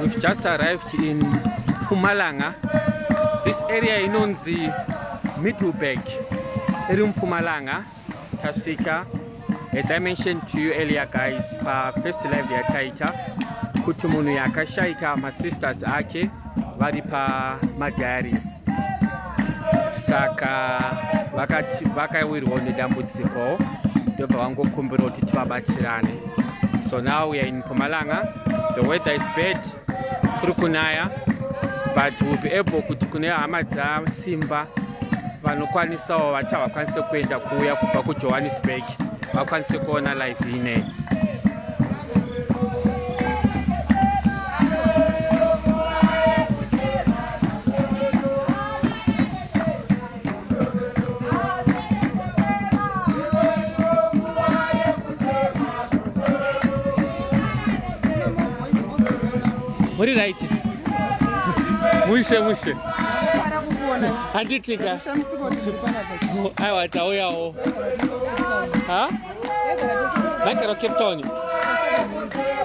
We've just arrived in Mpumalanga. This area inonzi Middlenburg. Mpumalanga, Tasika. As I mentioned to you earlier, guys, first live ya taita kuti munhu yakashaika masisters ake vari pamadiaries. Saka vakawirwa nedambudziko ndobva vangokumbira kuti tivabatsirane. So now we are in Mpumalanga. The weather is bad, kuri kunaya, but we'll be able kuti kune hama dzaSimba vanokwanisawo vati havakwanise kuenda kuuya kubva kuJohannesburg vakwanise kuona live ineyi. Muri right? Mushe. Handitika. Aiwa tauyawo. Ha? Makara Cape Town.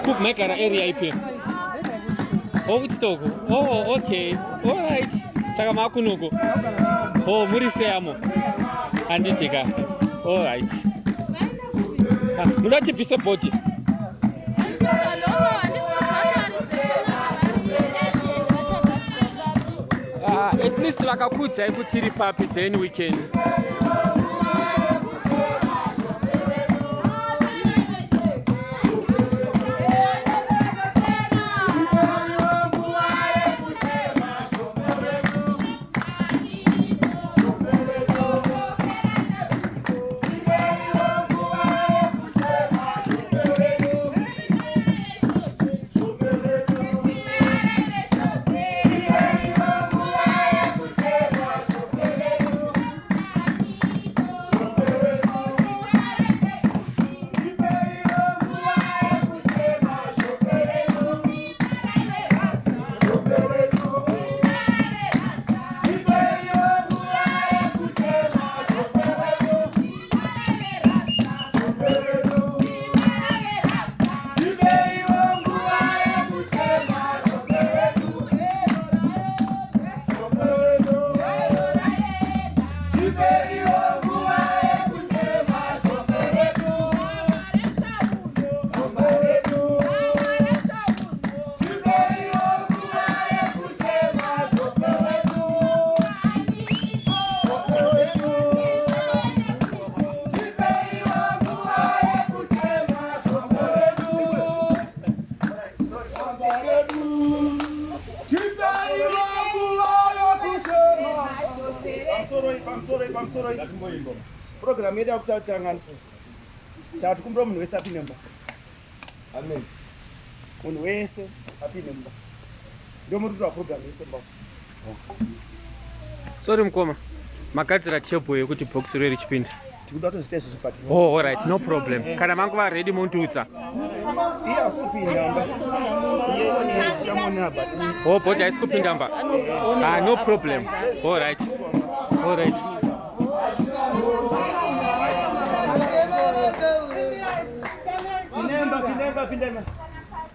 Cook Makara area ipi. Oh, Woodstock. Oh, okay. All right. Saka makunuko. Oh, muri seamo. Handitika. All right. Mudati pisa body. At least vakakudzai kuti tiri papi, then we can. I'm sorry. Program yedu yakutanga. Sasa tukumbura munhu wese apinde mba. Amen. Munhu wese apinde mba. Ndio muri twa program yese mba. Sorry mkoma. Makadzira table yekuti box reri chipinda. Tikuda kutozitezvo zvipati. Oh, all right, no problem. Kana mangu va ready muntutsa. Iya asikupinda mba. Ye shamona but. Oh, but asikupinda mba. Ah, no problem. All right. All right. Pindema.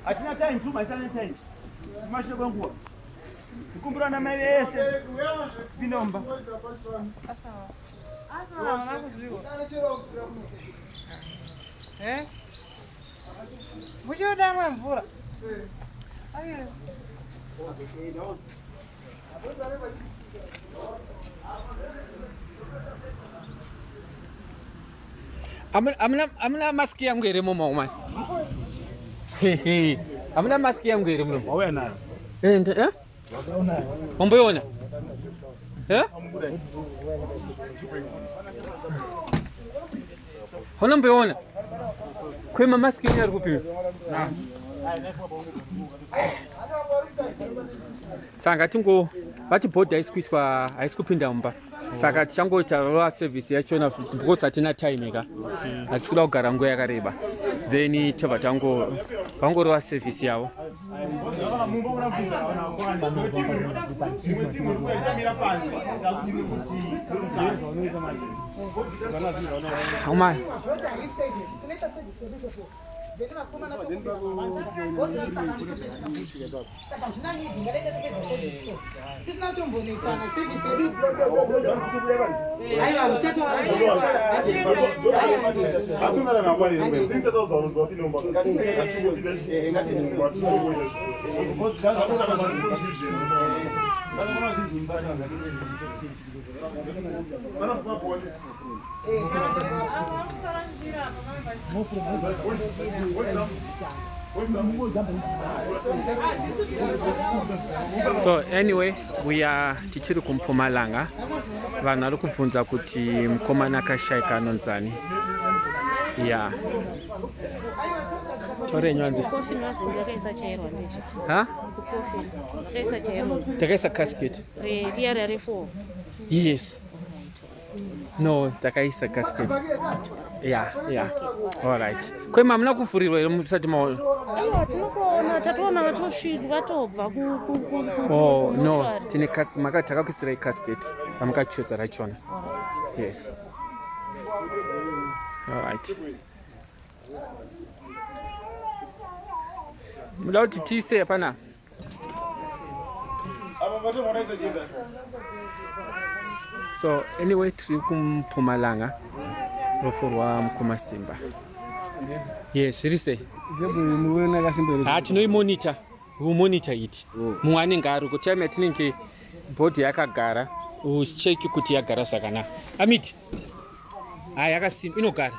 Atina time tu my silent time. Tumashe kwanguwa. Kukumbura na mai yese. Pinomba. Asa nakuzviwa. Muchoda mwe mvura. Ayo. Amna maski yangu iri mumo man. Amna maski yangu iri mumo. Wawe nayo. Umboyona. Hona mboyona. Kwema maski nyari kupi. Sanga tungo vati boda isikuitwa aisikupinda mumba. Saka tichangoita roa service yachona because atina time eka. Atisikuda kugara nguva yakareba. Then tobva vangoroa service yavo. So anyway, we are tichiri kumpumalanga. Vanhu vari kubvunza kuti mukomana akashaika anonzani. Yeah. Huh? Takaisa casket. Yes. No, takaisa casket. Yeah. All right. Kwe mamuna kufurirwa ilo musati maolo. Oh no, tine casket. Maka takakusirai casket. Amakachoza rachona. Yes. All right. Muda kuti tise hapana. So anyway, tiri kumpumalanga roforwa mukoma Simba. Yes, rise. Tinoimonitor. We monitor it. Mwana ngari kuti time yatinenge board yakagara, ucheck kuti yagara zvakanaka. Amiti. Yakasimba inogara.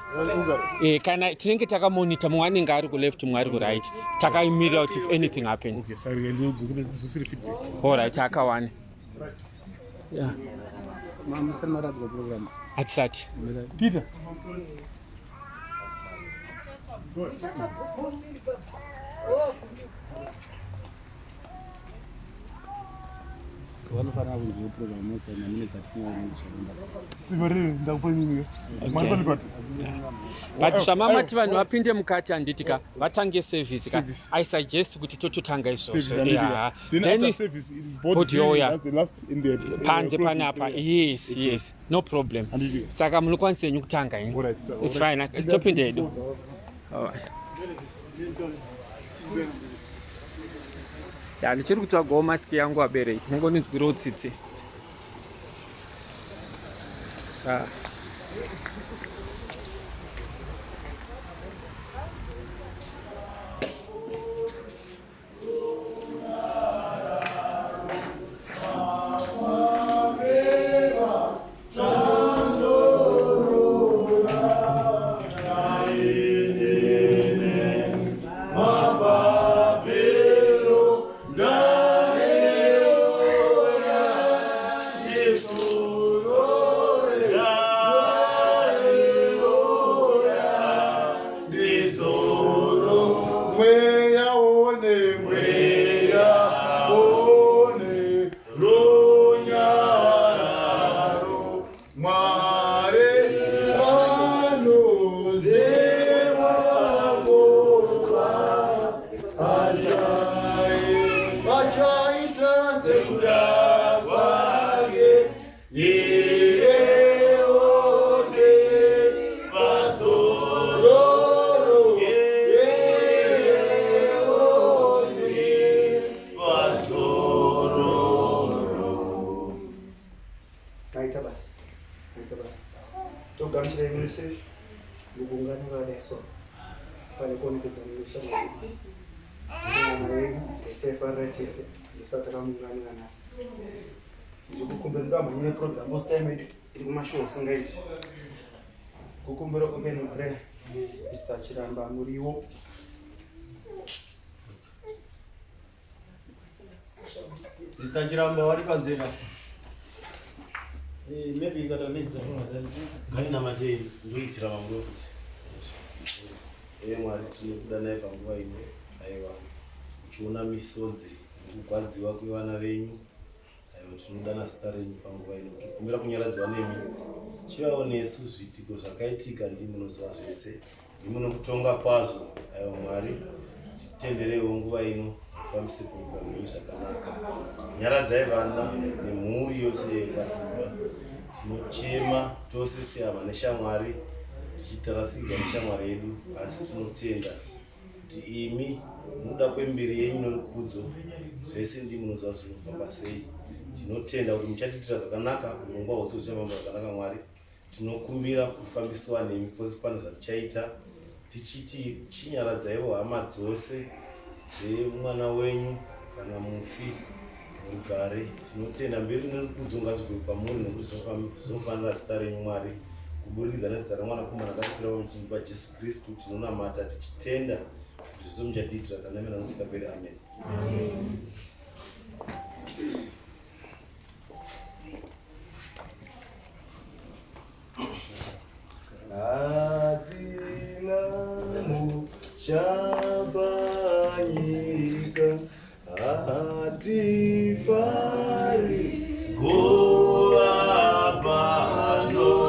Kana tinenge takamonitor mwana ngari ku left mwari ku right. Takaimira out if anything happen. Okay, sorry, ndozosiri feedback. All right, akawana. Yeah. Mr. Marad's program. Atsati. Peter. Vanofana kunzwa program yose na minutes but zvamamati vanhu vapinde mukati handitika vatange service ka I suggest kuti tototanga izvozvo. Then service body yoya panze panapa. Yes, no problem. Saka munokwanisa yenyu kutanga ini. It's fine. Topinde hedu. Ndichiri kutsvagawo masiki yangu abereki. Mungoninzwirawo tsitsi. Kukumbira manye program most time iri kumashow singaiti kukumbira open prayer Mr. Chiramba muriwo Mr. Chiramba wari panzera maybe you got a message Kaina Matei ndoitsira mamuro kuti mwari tinokuda naye panguva ino aiwa uchiona misodzi kugwadziwa kwevana venyu aiwa tinodana zita renyu panguva ino tikumbira kunyaradzwa nemi chivawo nesu zviitiko zvakaitika ndimunoziva zvese ndimunokutonga kwazvo aiwa mwari titenderewo nguva ino kufambise programu yenyu zvakanaka nyaradzai vana nemhuri yose yepasimba tinochema tose sehama neshamwari tichitarasikirwa neshamwari yedu asi tinotenda kuti imi munoda kwemberi yenyu norukudzo zvese ndi munoziva zvinofamba sei. Tinotenda kuti muchatiitira zvakanaka, urongwa hwose huchafamba zvakanaka. Mwari, tinokumbira kufambiswa nemi pose pane zvatichaita, tichiti chinyaradzaiwo hama dzose dzemwana wenyu kana mufi murugare. Tinotenda mberi nerukudzo ngazvigwe kwamuri nokuti zvinofanira zita renyu Mwari, kuburikidza nezita remwanakomana akatipira pamuchinjikwa Jesu Kristu. Tinonamata tichitenda kuti zvose muchatiitira kana mena nokusingaperi. Amen. Hatina mushabanyika, hatifari Goa pano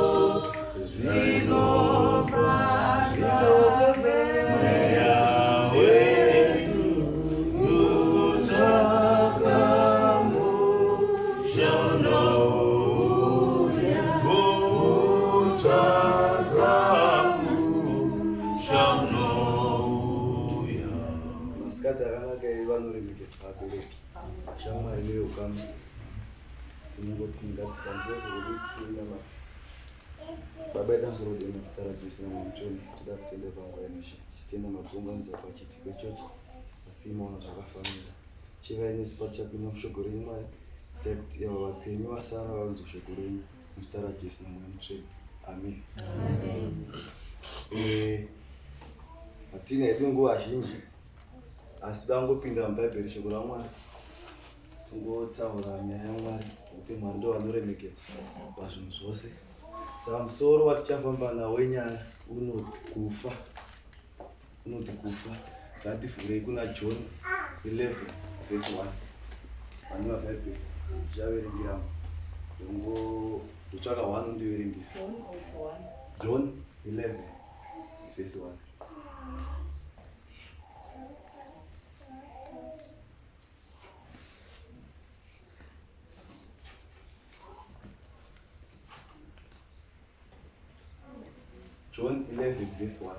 Shamwari neukama tinongotsinga tikanzozoruditsinamati baba edazorodema zita rajesu namuchoni tida kutenda panguva yenosha tichitenda makuunganiza pachitiko ichochi asimaona zvakafanira chivai nesu pachapinda mushoko renyu Mwari tida kuti ava vapenyu vasara vaunze shoko renyu muzita rajesu namuchoni. Amen. Hatina hedu nguva zhinji asi toda kungopinda mubhaibheri shoko raMwari tungotaura nyaya yaMwari kuti Mwari ndo vanoremekedzwa pazvinhu zvose. Saka musoro watichafamba nawo wenyaya unoti kufa. Ngativhurei kuna John 11 verse 1. Vane mabhaibheri tichaverengera ndotsvaka 1 undiverengera John 11 verse 1. John 11 verse 1.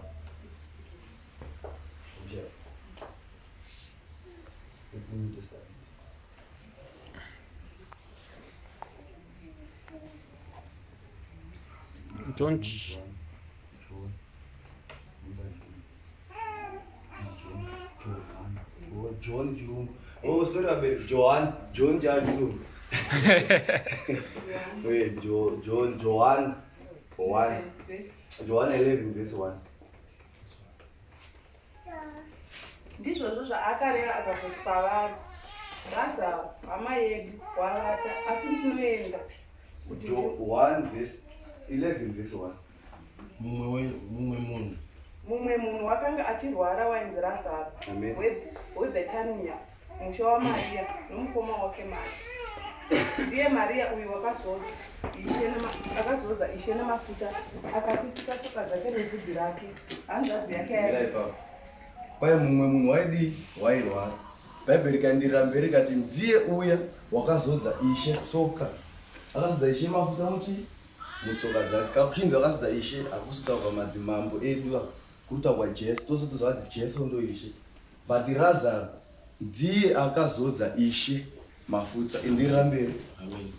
John. Oh, sorry about Joan Jaju. Wait, Joan 1. John 11 verse 1. Ndizvozvo zvaakareva akazoti kwavari, Lazaro hama yedu wavata, asi ndinoenda kuti 1 verse 11 verse 1. mumwe munhu wakanga achirwara wainzi Lazaro weBhetania, musha waMaria nomukoma wake Marta. Ndiye Maria uyu akazodza Ishe namafuta, akapisisa tsoka dzake nebvudzi rake, hanzvadzi yake yaida. Kwai mumwe munhu wairwara. Bhaibheri ikaenderera mberi ikati ndiye uya wakazodza Ishe tsoka. Akazodza Ishe mafuta mutsoka dzake. Kakuchinzi wakazodza Ishe hakusi kutaurwa madzimambo edu, kutaurwa Jesu. Tose toziva kuti Jesu ndo Ishe. But Lazaro ndiye akazodza Ishe mafuta. Enderera mberi. Amen.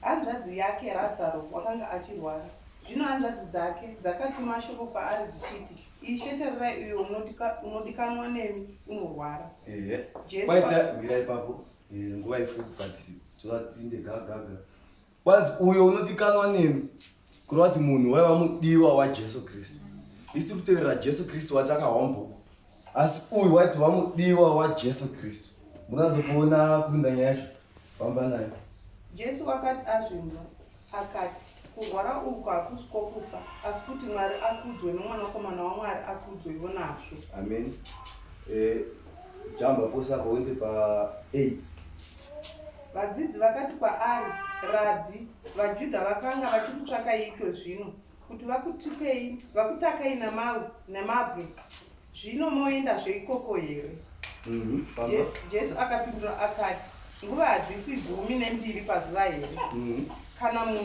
Hanzvadzi yake Lazaro wakanga achirwara. Zvino hanzvadzi dzake dzakatuma shoko kwaari dzichiti, Ishe tarirai uyo unodikanwa nemi unorwara. Kwaita mira ipapo nguva ifupi but tozatinde gaga. Kwanzi uyo unodikanwa nemi kureva kuti munhu waiva mudiwa waJesu Kristu. Isi kutevera Jesu Kristu watakahwambo. Asi uyu waitova mudiwa waJesu Kristu. Munazokuona kuinda nyaya yacho. Famba nayo. Jesu akati azvimba akati, kurwara uku hakusi kwokufa, asi kuti Mwari akudzwe nomwanakomana waMwari akudzwewo nazvo. Amen. Jamba posa paende pa 8. Vadzidzi vakati kwaari, Rabhi, vaJudha vakanga vachikutsvaka iko zvino, kuti vakutakai namabwe, zvino moendazve ikoko here? Jesu akapindura akati, nguva hadzisi 12 pazuva here? Kana munhu